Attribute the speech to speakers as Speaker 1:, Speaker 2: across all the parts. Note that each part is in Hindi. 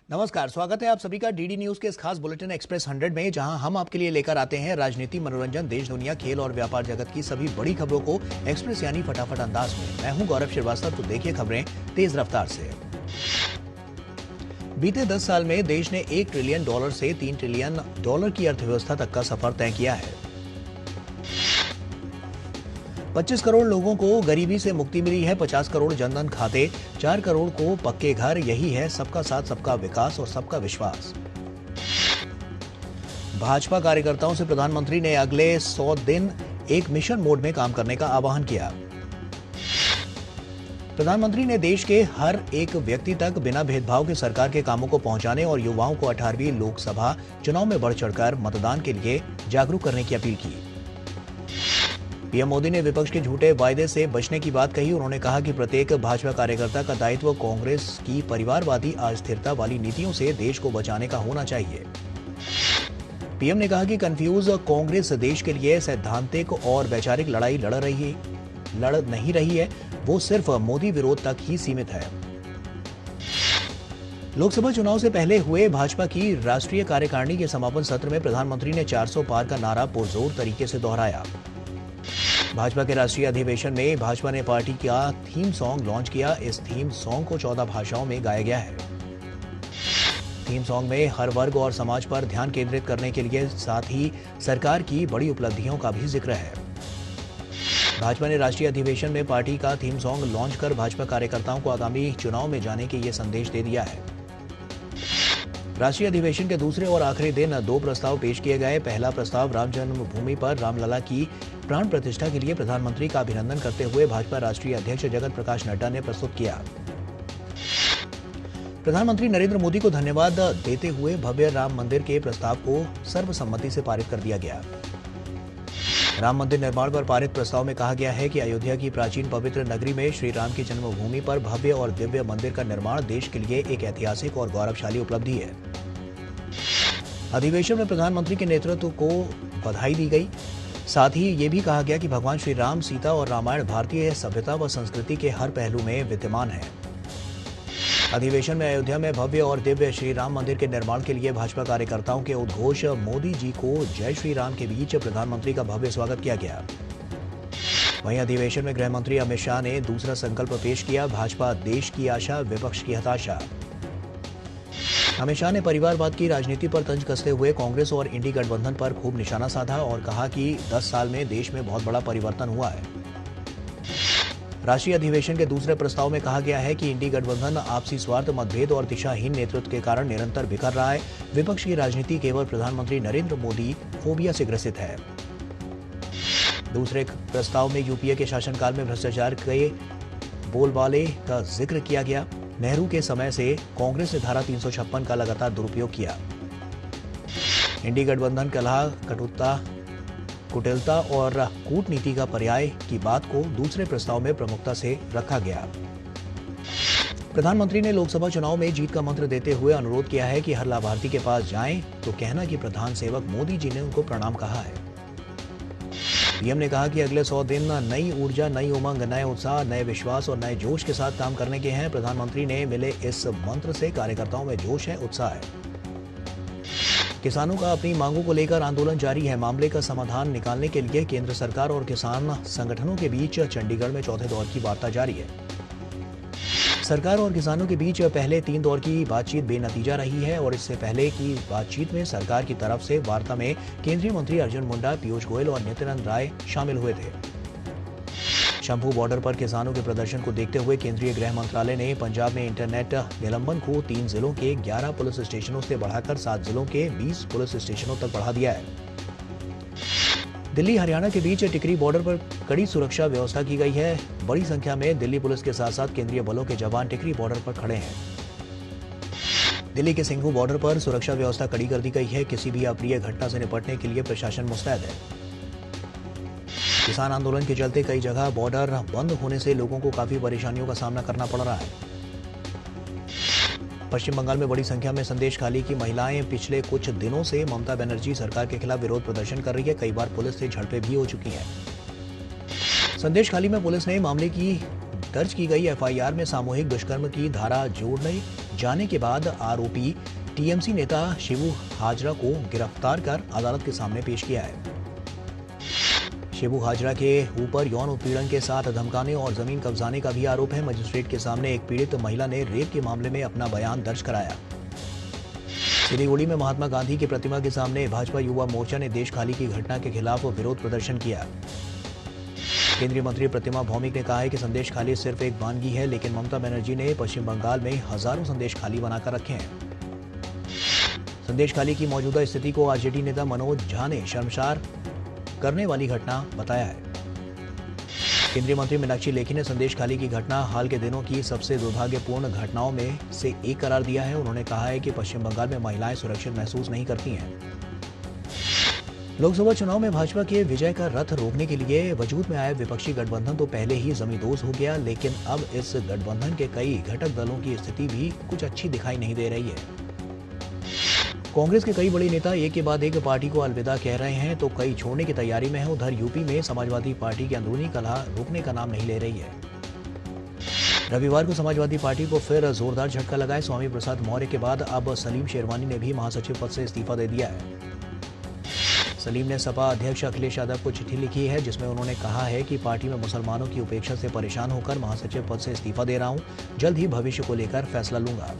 Speaker 1: नमस्कार, स्वागत है आप सभी का डीडी न्यूज के इस खास बुलेटिन एक्सप्रेस 100 में, जहां हम आपके लिए लेकर आते हैं राजनीति, मनोरंजन, देश दुनिया, खेल और व्यापार जगत की सभी बड़ी खबरों को एक्सप्रेस यानी फटाफट अंदाज में। मैं हूं गौरव श्रीवास्तव, तो देखिए खबरें तेज रफ्तार से। बीते 10 साल में देश ने $1 ट्रिलियन से $3 ट्रिलियन की अर्थव्यवस्था तक का सफर तय किया है। 25 करोड़ लोगों को गरीबी से मुक्ति मिली है। 50 करोड़ जनधन खाते, 4 करोड़ को पक्के घर। यही है सबका साथ, सबका विकास और सबका विश्वास। भाजपा कार्यकर्ताओं से प्रधानमंत्री ने अगले 100 दिन एक मिशन मोड में काम करने का आह्वान किया। प्रधानमंत्री ने देश के हर एक व्यक्ति तक बिना भेदभाव के सरकार के कामों को पहुंचाने और युवाओं को 18वीं लोकसभा चुनाव में बढ़ चढ़कर मतदान के लिए जागरूक करने की अपील की। पीएम मोदी ने विपक्ष के झूठे वायदे से बचने की बात कही। उन्होंने कहा कि प्रत्येक भाजपा कार्यकर्ता का दायित्व कांग्रेस की परिवारवादी अस्थिरता वाली नीतियों से देश को बचाने का होना चाहिए। पीएम ने कहा कि कंफ्यूज कांग्रेस देश के लिए सैद्धांतिक और वैचारिक लड़ाई लड़ नहीं रही है, वो सिर्फ मोदी विरोध तक ही सीमित है। लोकसभा चुनाव से पहले हुए भाजपा की राष्ट्रीय कार्यकारिणी के समापन सत्र में प्रधानमंत्री ने 400 पार का नारा पुरजोर तरीके से दोहराया। भाजपा के राष्ट्रीय अधिवेशन में भाजपा ने पार्टी का थीम सॉन्ग लॉन्च किया। इस थीम सॉन्ग को 14 भाषाओं में गाया गया है। थीम सॉन्ग में हर वर्ग और समाज पर ध्यान केंद्रित करने के लिए साथ ही सरकार की बड़ी उपलब्धियों का भी जिक्र है। भाजपा ने राष्ट्रीय अधिवेशन में पार्टी का थीम सॉन्ग लॉन्च कर भाजपा कार्यकर्ताओं को आगामी चुनाव में जाने के ये संदेश दे दिया है। राष्ट्रीय अधिवेशन के दूसरे और आखिरी दिन 2 प्रस्ताव पेश किए गए। पहला प्रस्ताव राम जन्मभूमि पर रामलला की प्राण प्रतिष्ठा के लिए प्रधानमंत्री का अभिनंदन करते हुए भाजपा राष्ट्रीय अध्यक्ष जगत प्रकाश नड्डा ने प्रस्तुत किया। प्रधानमंत्री नरेंद्र मोदी को धन्यवाद देते हुए भव्य राम मंदिर के प्रस्ताव को सर्वसम्मति से पारित कर दिया गया। राम मंदिर निर्माण पर पारित प्रस्ताव में कहा गया है कि अयोध्या की प्राचीन पवित्र नगरी में श्री राम की जन्मभूमि पर भव्य और दिव्य मंदिर का निर्माण देश के लिए एक ऐतिहासिक और गौरवशाली उपलब्धि है। अधिवेशन में प्रधानमंत्री के नेतृत्व को बधाई दी गई। साथ ही ये भी कहा गया कि भगवान श्री राम, सीता और रामायण भारतीय सभ्यता व संस्कृति के हर पहलू में विद्यमान है। अधिवेशन में अयोध्या में भव्य और दिव्य श्री राम मंदिर के निर्माण के लिए भाजपा कार्यकर्ताओं के उद्घोष मोदी जी को जय श्री राम के बीच प्रधानमंत्री का भव्य स्वागत किया गया। वहीं अधिवेशन में गृह मंत्री अमित शाह ने दूसरा संकल्प पेश किया, भाजपा देश की आशा, विपक्ष की हताशा। अमित शाह ने परिवारवाद की राजनीति पर तंज कसते हुए कांग्रेस और इंडी गठबंधन पर खूब निशाना साधा और कहा कि 10 साल में देश में बहुत बड़ा परिवर्तन हुआ है। राष्ट्रीय अधिवेशन के दूसरे प्रस्ताव में कहा गया है कि इंडी गठबंधन आपसी स्वार्थ, मतभेद और दिशाहीन नेतृत्व के कारण निरंतर बिखर रहा है। विपक्ष की राजनीति केवल प्रधानमंत्री नरेंद्र मोदी फोबिया से ग्रसित है। दूसरे प्रस्ताव में यूपीए के शासनकाल में भ्रष्टाचार के बोलबाले का जिक्र किया गया। नेहरू के समय से कांग्रेस ने धारा 356 का लगातार दुरुपयोग किया। इंडी गठबंधन कलह, कुटिलता और कूटनीति का पर्याय की बात को दूसरे प्रस्ताव में प्रमुखता से रखा गया। प्रधानमंत्री ने लोकसभा चुनाव में जीत का मंत्र देते हुए अनुरोध किया है कि हर लाभार्थी के पास जाएं तो कहना कि प्रधान सेवक मोदी जी ने उनको प्रणाम कहा है। पीएम ने कहा कि अगले 100 दिन नई ऊर्जा, नई उमंग, नए उत्साह, नए विश्वास और नए जोश के साथ काम करने के हैं। प्रधानमंत्री ने मिले इस मंत्र से कार्यकर्ताओं में जोश है, उत्साह है। किसानों का अपनी मांगों को लेकर आंदोलन जारी है। मामले का समाधान निकालने के लिए केंद्र सरकार और किसान संगठनों के बीच चंडीगढ़ में चौथे दौर की वार्ता जारी है। सरकार और किसानों के बीच पहले 3 दौर की बातचीत बेनतीजा रही है और इससे पहले की बातचीत में सरकार की तरफ से वार्ता में केंद्रीय मंत्री अर्जुन मुंडा, पीयूष गोयल और नित्यानंद राय शामिल हुए थे। शंभू बॉर्डर पर किसानों के प्रदर्शन को देखते हुए केंद्रीय गृह मंत्रालय ने पंजाब में इंटरनेट निलंबन को 3 जिलों के 11 पुलिस स्टेशनों से बढ़ाकर 7 जिलों के 20 पुलिस स्टेशनों तक बढ़ा दिया है। दिल्ली हरियाणा के बीच टिकरी बॉर्डर पर कड़ी सुरक्षा व्यवस्था की गई है। बड़ी संख्या में दिल्ली पुलिस के साथ साथ केंद्रीय बलों के जवान टिकरी बॉर्डर पर खड़े हैं। दिल्ली के सिंघू बॉर्डर पर सुरक्षा व्यवस्था कड़ी कर दी गई है। किसी भी अप्रिय घटना से निपटने के लिए प्रशासन मुस्तैद है। किसान आंदोलन के चलते कई जगह बॉर्डर बंद होने से लोगों को काफी परेशानियों का सामना करना पड़ रहा है। पश्चिम बंगाल में बड़ी संख्या में संदेशखाली की महिलाएं पिछले कुछ दिनों से ममता बनर्जी सरकार के खिलाफ विरोध प्रदर्शन कर रही है। कई बार पुलिस से झड़पें भी हो चुकी हैं। संदेशखाली में पुलिस ने मामले की दर्ज की गई एफआईआर में सामूहिक दुष्कर्म की धारा जाने के बाद आरोपी टीएमसी नेता शिबू हाजरा को गिरफ्तार कर अदालत के सामने पेश किया है। शिबू हाजरा के ऊपर यौन उत्पीड़न के साथ धमकाने और जमीन कब्जाने का भी आरोप है। मजिस्ट्रेट के सामने एक पीड़ित महिला ने रेप के मामले में अपना बयान दर्ज कराया। सिलीगुड़ी में महात्मा गांधी की प्रतिमा के सामने भाजपा युवा मोर्चा ने देश खाली की घटना के खिलाफ विरोध प्रदर्शन किया। केंद्रीय मंत्री प्रतिमा भौमिक ने कहा है कि संदेश खाली सिर्फ एक वानगी है, लेकिन ममता बनर्जी ने पश्चिम बंगाल में हजारों संदेश खाली बनाकर रखे हैं। संदेश खाली की मौजूदा स्थिति को आरजेडी नेता मनोज झा ने शर्मसार करने वाली घटना बताया है। केंद्रीय मंत्री मीनाक्षी लेखी ने संदेश खाली की घटना हाल के दिनों की सबसे दुर्भाग्यपूर्ण घटनाओं में से एक करार दिया है। उन्होंने कहा है कि पश्चिम बंगाल में महिलाएं सुरक्षित महसूस नहीं करती हैं। लोकसभा चुनाव में भाजपा के विजय का रथ रोकने के लिए वजूद में आया विपक्षी गठबंधन तो पहले ही जमींदोज हो गया, लेकिन अब इस गठबंधन के कई घटक दलों की स्थिति भी कुछ अच्छी दिखाई नहीं दे रही है। कांग्रेस के कई बड़े नेता एक के बाद एक पार्टी को अलविदा कह रहे हैं तो कई छोड़ने की तैयारी में है। उधर यूपी में समाजवादी पार्टी की अंदरूनी कलह रुकने का नाम नहीं ले रही है। रविवार को समाजवादी पार्टी को फिर जोरदार झटका लगा। स्वामी प्रसाद मौर्य के बाद अब सलीम शेरवानी ने भी महासचिव पद से इस्तीफा दे दिया है। सलीम ने सपा अध्यक्ष अखिलेश यादव को चिट्ठी लिखी है, जिसमें उन्होंने कहा है कि पार्टी में मुसलमानों की उपेक्षा से परेशान होकर महासचिव पद से इस्तीफा दे रहा हूं। जल्द ही भविष्य को लेकर फैसला लूंगा।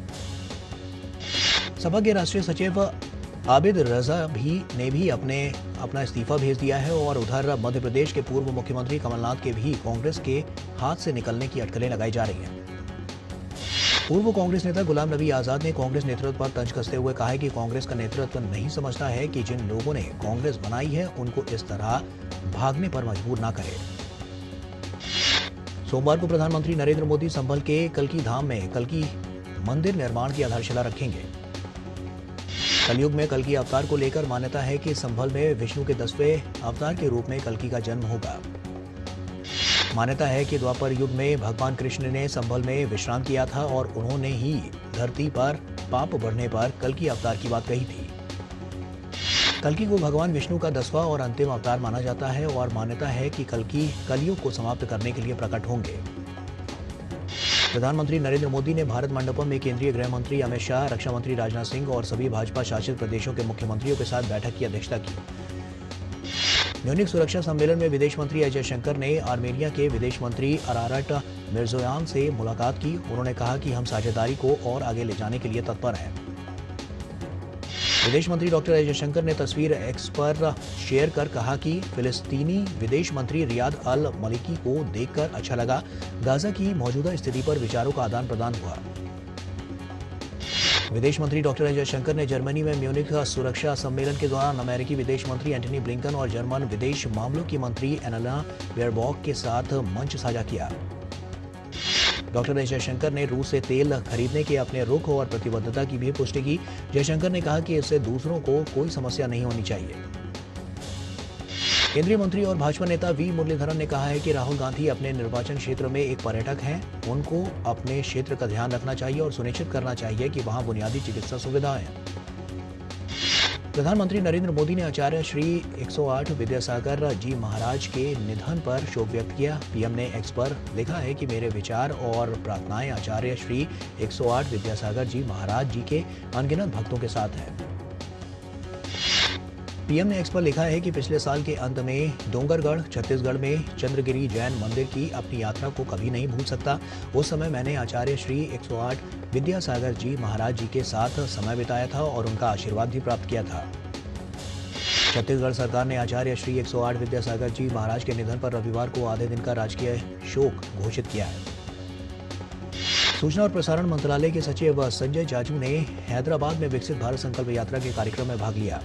Speaker 1: सपा के राष्ट्रीय सचिव आबिद रजा ने भी अपना इस्तीफा भेज दिया है और उधर मध्य प्रदेश के पूर्व मुख्यमंत्री कमलनाथ के भी कांग्रेस के हाथ से निकलने की अटकलें लगाई जा रही हैं। पूर्व कांग्रेस नेता गुलाम नबी आजाद ने कांग्रेस नेतृत्व पर तंज कसते हुए कहा है कि कांग्रेस का नेतृत्व नहीं समझता है कि जिन लोगों ने कांग्रेस बनाई है उनको इस तरह भागने पर मजबूर न करे। सोमवार को प्रधानमंत्री नरेंद्र मोदी संभल के कल्की धाम में कल्की मंदिर निर्माण की आधारशिला रखेंगे। कलयुग में कल्की अवतार को लेकर मान्यता है कि संभल में विष्णु के 10वें अवतार के रूप में कल्की का जन्म होगा। मान्यता है कि द्वापर युग में भगवान कृष्ण ने संभल में विश्राम किया था और उन्होंने ही धरती पर पाप बढ़ने पर कल्की अवतार की बात कही थी। कल्की को भगवान विष्णु का 10वां और अंतिम अवतार माना जाता है और मान्यता है कि कल्की कलयुग को समाप्त करने के लिए प्रकट होंगे। प्रधानमंत्री नरेंद्र मोदी ने भारत मंडपम में केंद्रीय गृह मंत्री अमित शाह, रक्षा मंत्री राजनाथ सिंह और सभी भाजपा शासित प्रदेशों के मुख्यमंत्रियों के साथ बैठक की अध्यक्षता की। म्यूनिख सुरक्षा सम्मेलन में विदेश मंत्री अजय शंकर ने आर्मेनिया के विदेश मंत्री अरारट मिर्जोयान से मुलाकात की। उन्होंने कहा कि हम साझेदारी को और आगे ले जाने के लिए तत्पर हैं। विदेश मंत्री डॉक्टर अजय शंकर ने तस्वीर एक्स पर शेयर कर कहा कि फिलिस्तीनी विदेश मंत्री रियाद अल मलिकी को देखकर अच्छा लगा। गाजा की मौजूदा स्थिति पर विचारों का आदान प्रदान हुआ। विदेश मंत्री डॉक्टर अजय शंकर ने जर्मनी में म्यूनिख सुरक्षा सम्मेलन के दौरान अमेरिकी विदेश मंत्री एंटनी ब्लिंकन और जर्मन विदेश मामलों की मंत्री एनाला बेयरबॉक के साथ मंच साझा किया। डॉक्टर जयशंकर ने रूस से तेल खरीदने के अपने रुख और प्रतिबद्धता की भी पुष्टि की। जयशंकर ने कहा कि इससे दूसरों को कोई समस्या नहीं होनी चाहिए। केंद्रीय मंत्री और भाजपा नेता वी मुरलीधरन ने कहा है कि राहुल गांधी अपने निर्वाचन क्षेत्र में एक पर्यटक हैं। उनको अपने क्षेत्र का ध्यान रखना चाहिए और सुनिश्चित करना चाहिए कि वहां बुनियादी चिकित्सा सुविधाएं हैं। प्रधानमंत्री नरेंद्र मोदी ने आचार्य श्री 108 विद्यासागर जी महाराज के निधन पर शोक व्यक्त किया। पीएम ने एक्स पर लिखा है कि मेरे विचार और प्रार्थनाएं आचार्य श्री 108 विद्यासागर जी महाराज जी के अनगिनत भक्तों के साथ हैं। पीएम ने एक्स पर लिखा है कि पिछले साल के अंत में डोंगरगढ़ छत्तीसगढ़ में चंद्रगिरी जैन मंदिर की अपनी यात्रा को कभी नहीं भूल सकता। उस समय मैंने आचार्य श्री 108 विद्यासागर जी महाराज जी के साथ समय बिताया था और उनका आशीर्वाद भी प्राप्त किया था। छत्तीसगढ़ सरकार ने आचार्य श्री 108 विद्यासागर जी महाराज के निधन पर रविवार को आधे दिन का राजकीय शोक घोषित किया है। सूचना और प्रसारण मंत्रालय के सचिव संजय जाजू ने हैदराबाद में विकसित भारत संकल्प यात्रा के कार्यक्रम में भाग लिया।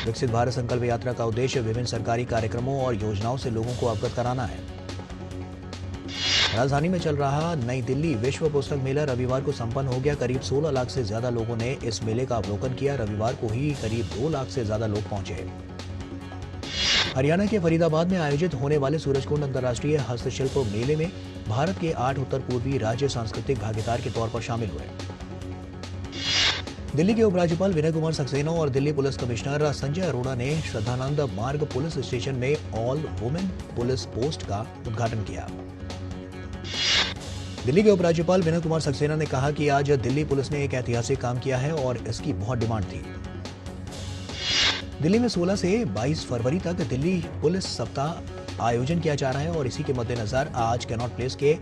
Speaker 1: विकसित भारत संकल्प यात्रा का उद्देश्य विभिन्न सरकारी कार्यक्रमों और योजनाओं से लोगों को अवगत कराना है। राजधानी में चल रहा नई दिल्ली विश्व पुस्तक मेला रविवार को संपन्न हो गया। करीब 16 लाख से ज्यादा लोगों ने इस मेले का अवलोकन किया। रविवार को ही करीब 2 लाख से ज्यादा लोग पहुंचे। हरियाणा के फरीदाबाद में आयोजित होने वाले सूरजकुंड अंतर्राष्ट्रीय हस्तशिल्प मेले में भारत के 8 उत्तर पूर्वी राज्य सांस्कृतिक भागीदार के तौर पर शामिल हुए। दिल्ली के उपराज्यपाल विनय कुमार सक्सेना और दिल्ली पुलिस कमिश्नर संजय अरोड़ा ने श्रद्धानंद मार्ग पुलिस स्टेशन में ऑल वुमेन पुलिस पोस्ट का उद्घाटन किया। दिल्ली के उपराज्यपाल विनय कुमार सक्सेना ने कहा कि आज दिल्ली पुलिस ने एक ऐतिहासिक काम किया है और इसकी बहुत डिमांड थी। दिल्ली में 16 से 22 फरवरी तक दिल्ली पुलिस सप्ताह आयोजन किया जा रहा है और इसी के मद्देनजर आज कैनॉट प्लेस के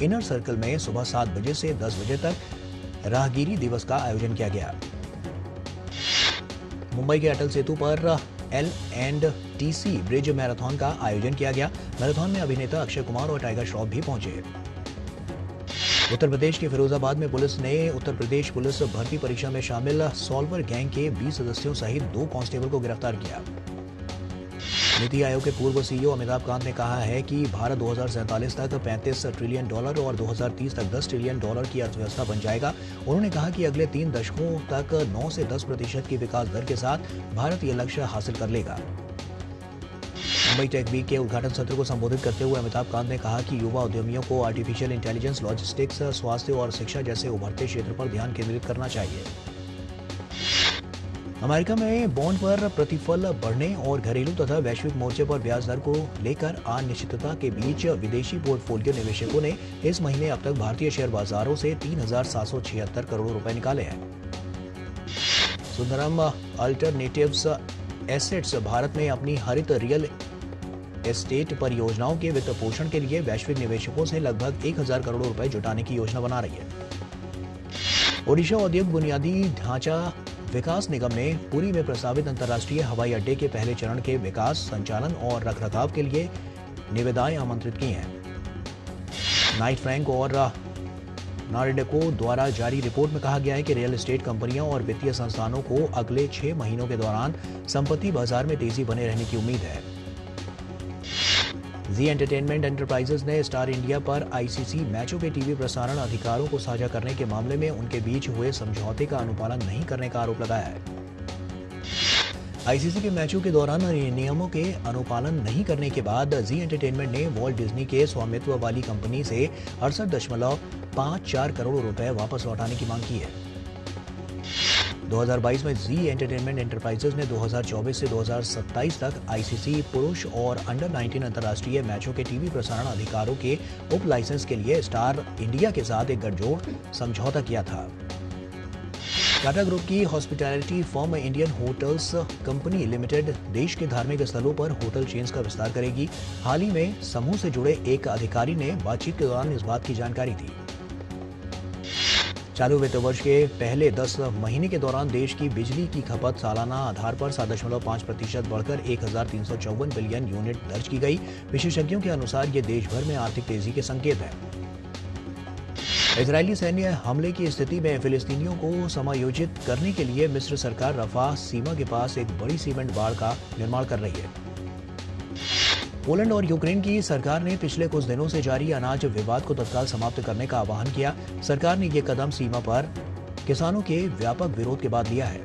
Speaker 1: इनर सर्कल में सुबह 7 बजे से 10 बजे तक राहगीरी दिवस का आयोजन किया गया। मुंबई के अटल सेतु पर L&TC ब्रिज मैराथन का आयोजन किया गया। मैराथन में अभिनेता अक्षय कुमार और टाइगर श्रॉफ भी पहुंचे। उत्तर प्रदेश के फिरोजाबाद में पुलिस ने उत्तर प्रदेश पुलिस भर्ती परीक्षा में शामिल सॉल्वर गैंग के 20 सदस्यों सहित 2 कांस्टेबल को गिरफ्तार किया। नीति आयोग के पूर्व सीईओ अमिताभ कांत ने कहा है कि भारत 2047 तक $35 ट्रिलियन और 2030 तक $10 ट्रिलियन की अर्थव्यवस्था बन जाएगा। उन्होंने कहा कि अगले 3 दशकों तक 9 से 10% की विकास दर के साथ भारत ये लक्ष्य हासिल कर लेगा। मुंबई टेक वीक के उद्घाटन सत्र को संबोधित करते हुए अमिताभ कांत ने कहा कि युवा उद्यमियों को आर्टिफिशियल इंटेलिजेंस, लॉजिस्टिक्स, स्वास्थ्य और शिक्षा जैसे उभरते क्षेत्र पर ध्यान केंद्रित करना चाहिए। अमेरिका में बॉन्ड पर प्रतिफल बढ़ने और घरेलू तथा वैश्विक मोर्चे पर ब्याज दर को लेकर अनिश्चितता के बीच विदेशी पोर्टफोलियो निवेशकों ने इस महीने अब तक भारतीय शेयर बाजारों से 3,776 करोड़ रुपए निकाले हैं। सुंदरम अल्टरनेटिव्स एसेट्स भारत में अपनी हरित रियल एस्टेट परियोजनाओं के वित्त पोषण के लिए वैश्विक निवेशकों से लगभग 1,000 करोड़ रुपए जुटाने की योजना बना रही है। ओडिशा औद्योगिक बुनियादी ढांचा विकास निगम ने पुरी में प्रस्तावित अंतर्राष्ट्रीय हवाई अड्डे के पहले चरण के विकास, संचालन और रखरखाव के लिए निविदाएं आमंत्रित की हैं। नाइट फ्रैंक और नार्डेको द्वारा जारी रिपोर्ट में कहा गया है कि रियल एस्टेट कंपनियों और वित्तीय संस्थानों को अगले 6 महीनों के दौरान संपत्ति बाजार में तेजी बने रहने की उम्मीद है। जी एंटरटेनमेंट एंटरप्राइजेज ने स्टार इंडिया पर आईसीसी मैचों के टीवी प्रसारण अधिकारों को साझा करने के मामले में उनके बीच हुए समझौते का अनुपालन नहीं करने का आरोप लगाया है। आईसीसी के मैचों के दौरान नियमों के अनुपालन नहीं करने के बाद जी एंटरटेनमेंट ने वॉल्ट डिज्नी के स्वामित्व वाली कंपनी से 68.54 करोड़ रुपए वापस लौटाने की मांग की है। 2022 में जी एंटरटेनमेंट एंटरप्राइजेज ने 2024 से 2027 तक आईसीसी पुरुष और अंडर 19 अंतर्राष्ट्रीय मैचों के टीवी प्रसारण अधिकारों के उप लाइसेंस के लिए स्टार इंडिया के साथ एक गठजोड़ समझौता किया था। टाटा ग्रुप की hospitality firm Indian hotels company limited देश के धार्मिक स्थलों पर होटल चेन्स का विस्तार करेगी। हाल ही में समूह से जुड़े एक अधिकारी ने बातचीत के दौरान इस बात की जानकारी दी। चालू वित्त वर्ष के पहले 10 महीने के दौरान देश की बिजली की खपत सालाना आधार पर 7.5% बढ़कर 1,354 बिलियन यूनिट दर्ज की गई। विशेषज्ञों के अनुसार ये देश भर में आर्थिक तेजी के संकेत है। इजरायली सैन्य हमले की स्थिति में फिलिस्तीनियों को समायोजित करने के लिए मिस्र सरकार रफाह सीमा के पास एक बड़ी सीमेंट बाड़ का निर्माण कर रही है। पोलैंड और यूक्रेन की सरकार ने पिछले कुछ दिनों से जारी अनाज विवाद को तत्काल समाप्त करने का आह्वान किया। सरकार ने ये कदम सीमा पर किसानों के व्यापक विरोध के बाद लिया है।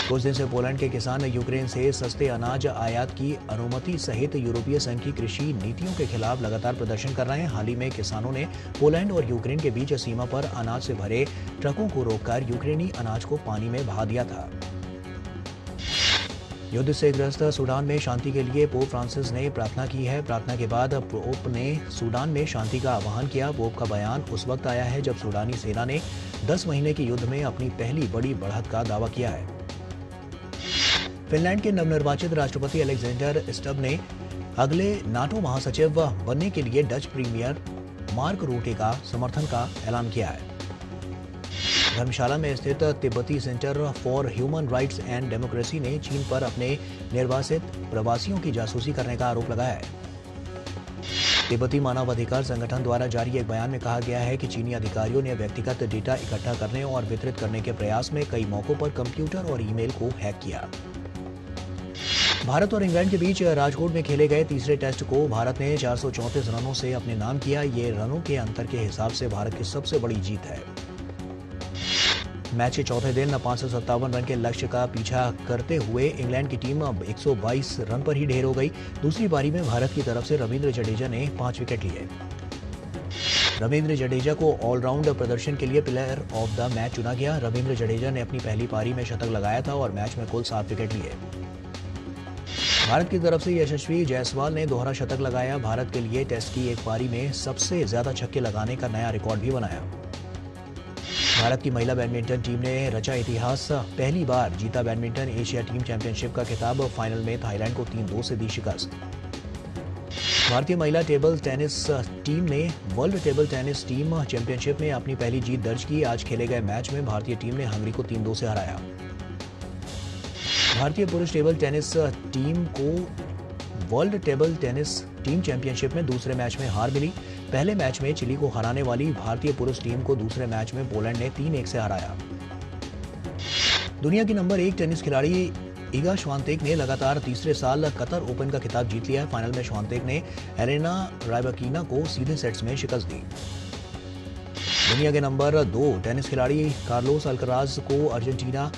Speaker 1: कुछ दिन से पोलैंड के किसान यूक्रेन से सस्ते अनाज आयात की अनुमति सहित यूरोपीय संघ की कृषि नीतियों के खिलाफ लगातार प्रदर्शन कर रहे हैं। हाल ही में किसानों ने पोलैंड और यूक्रेन के बीच सीमा पर अनाज से भरे ट्रकों को रोककर यूक्रेनी अनाज को पानी में बहा दिया था। युद्ध से ग्रस्त सूडान में शांति के लिए पोप फ्रांसिस ने प्रार्थना की है। प्रार्थना के बाद पोप ने सूडान में शांति का आह्वान किया। पोप का बयान उस वक्त आया है जब सूडानी सेना ने 10 महीने के युद्ध में अपनी पहली बड़ी बढ़त का दावा किया है। फिनलैंड के नवनिर्वाचित राष्ट्रपति अलेक्जेंडर स्टब ने अगले नाटो महासचिव बनने के लिए डच प्रीमियर मार्क रूटे का समर्थन का ऐलान किया है। धर्मशाला में स्थित तिब्बती centre for human rights and democracy ने चीन पर अपने निर्वासित प्रवासियों की जासूसी करने का आरोप लगाया है। तिब्बती मानवाधिकार संगठन द्वारा जारी एक बयान में कहा गया है कि चीनी अधिकारियों ने व्यक्तिगत डेटा इकट्ठा करने और वितरित करने के प्रयास में कई मौकों पर कंप्यूटर और ईमेल को हैक किया। भारत और इंग्लैंड के बीच राजकोट में खेले गए तीसरे टेस्ट को भारत ने 434 रनों से अपने नाम किया। ये रनों के अंतर के हिसाब से भारत की सबसे बड़ी जीत है। मैच के चौथे दिन 557 रन के लक्ष्य का पीछा करते हुए इंग्लैंड की टीम अब 122 रन पर ही ढेर हो गई। दूसरी पारी में भारत की तरफ से रविंद्र जडेजा ने 5 विकेट लिए। रविंद्र जडेजा को ऑलराउंड प्रदर्शन के लिए प्लेयर ऑफ द मैच चुना गया। रविंद्र जडेजा ने अपनी पहली पारी में शतक लगाया था और मैच में कुल 7 विकेट लिए। भारत की तरफ से यशस्वी जायसवाल ने दोहरा शतक लगाया। भारत के लिए टेस्ट की एक पारी में सबसे ज्यादा छक्के लगाने का नया रिकॉर्ड भी बनाया। भारत की महिला बैडमिंटन टीम ने रचा इतिहास, पहली बार जीता बैडमिंटन एशिया टीम चैंपियनशिप का खिताब। फाइनल में थाईलैंड को 3-2 से दी शिकस्त। भारतीय महिला टेबल टेनिस टीम ने world table tennis team championship में अपनी पहली जीत दर्ज की। आज खेले गए मैच में भारतीय टीम ने हंगरी को 3-2 से हराया। भारतीय पुरुष टेबल टेनिस टीम को world table tennis team championship में दूसरे मैच में हार मिली। पहले मैच में चिली को हराने वाली भारतीय पुरुष टीम को दूसरे मैच में पोलैंड ने 3-1 से हराया। दुनिया की नंबर 1 टेनिस खिलाड़ी इगा श्वांतेक ने लगातार तीसरे साल कतर ओपन का खिताब जीत लिया है। फाइनल में श्वांतेक ने एलेना रायबाकिना को सीधे सेट्स में शिकस्त दी। दुनिया के नंबर 2 टेनिस खिलाड़ी कार्लोस अल्कराज को अर्जेंटीना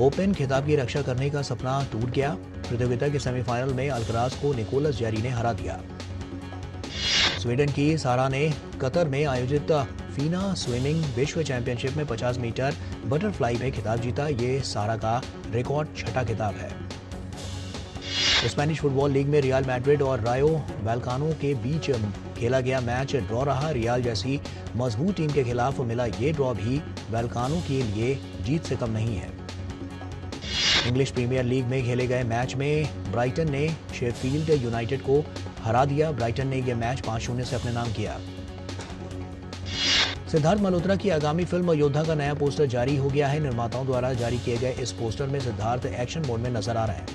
Speaker 1: ओपन खिताब की रक्षा करने का सपना टूट गया। प्रतियोगिता के सेमीफाइनल में अल्कराज को निकोलस जेरी ने हरा दिया। स्वीडन की सारा ने कतर में आयोजित फीना स्विमिंग विश्व चैंपियनशिप में 50 मीटर बटरफ्लाई में खिताब जीता। ये सारा का रिकॉर्ड छठा खिताब है। स्पेनिश फुटबॉल लीग में रियल मैड्रिड और रायो वैलकानो के बीच खेला गया मैच ड्रॉ रहा। रियल जैसी मजबूत टीम के खिलाफ मिला ये ड्रॉ भी वैलकानो के लिए जीत से कम नहीं है। इंग्लिश प्रीमियर लीग में खेले गए मैच में ब्राइटन ने शेफील्ड यूनाइटेड को हरा दिया। ब्राइटन ने यह मैच 5-0 से अपने नाम किया। सिद्धार्थ मल्होत्रा की आगामी फिल्म योद्धा का नया पोस्टर जारी हो गया है। निर्माताओं द्वारा जारी किए गए इस पोस्टर में सिद्धार्थ एक्शन मोड में नजर आ रहे हैं।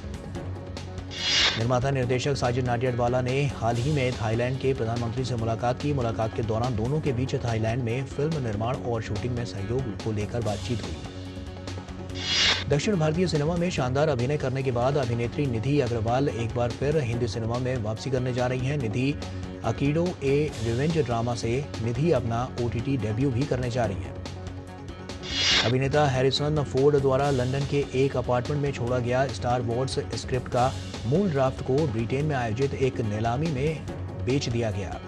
Speaker 1: निर्माता निर्देशक साजिद नाडियाडवाला ने हाल ही में थाईलैंड के प्रधानमंत्री से मुलाकात की। मुलाकात के दौरान दोनों के बीच थाईलैंड में फिल्म निर्माण और शूटिंग में सहयोग को लेकर बातचीत हुई। दक्षिण भारतीय सिनेमा में शानदार अभिनय करने के बाद अभिनेत्री निधि अग्रवाल एक बार फिर हिंदी सिनेमा में वापसी करने जा रही हैं। निधि अकीडो ए रिवेंज ड्रामा से निधि अपना OTT डेब्यू भी करने जा रही हैं। अभिनेता हैरिसन फोर्ड द्वारा लंदन के एक अपार्टमेंट में छोड़ा गया स्टार वॉर्स स्क्रिप्ट का मूल ड्राफ्ट को ब्रिटेन में आयोजित एक नीलामी में बेच दिया गया।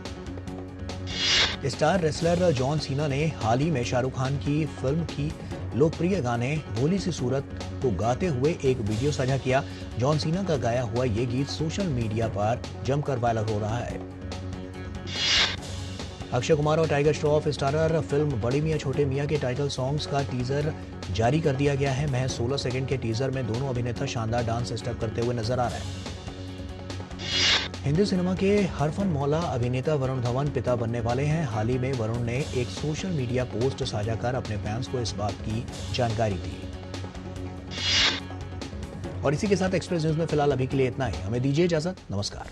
Speaker 1: स्टार रेसलर जॉन सीना ने हाल ही में शाहरुख खान की फिल्म की लोकप्रिय गाने भोली सी सूरत को गाते हुए एक वीडियो साझा किया। जॉन सीना का गाया हुआ ये गीत सोशल मीडिया पर जमकर वायरल हो रहा है। अक्षय कुमार और टाइगर श्रॉफ स्टारर फिल्म बड़ी मियां छोटे मियां के टाइटल सॉन्ग्स का टीजर जारी कर दिया गया है। महज 16 सेकंड के टीजर में दोनों अभिनेता शानदार डांस स्टेप करते हुए नजर आ रहे हैं। हिंदी सिनेमा के हरफन मौला अभिनेता वरुण धवन पिता बनने वाले हैं। हाल ही में वरुण ने एक सोशल मीडिया पोस्ट साझा कर अपने फैंस को इस बात की जानकारी दी। और इसी के साथ एक्सप्रेस न्यूज में फिलहाल अभी के लिए इतना ही। हमें दीजिए इजाजत। नमस्कार।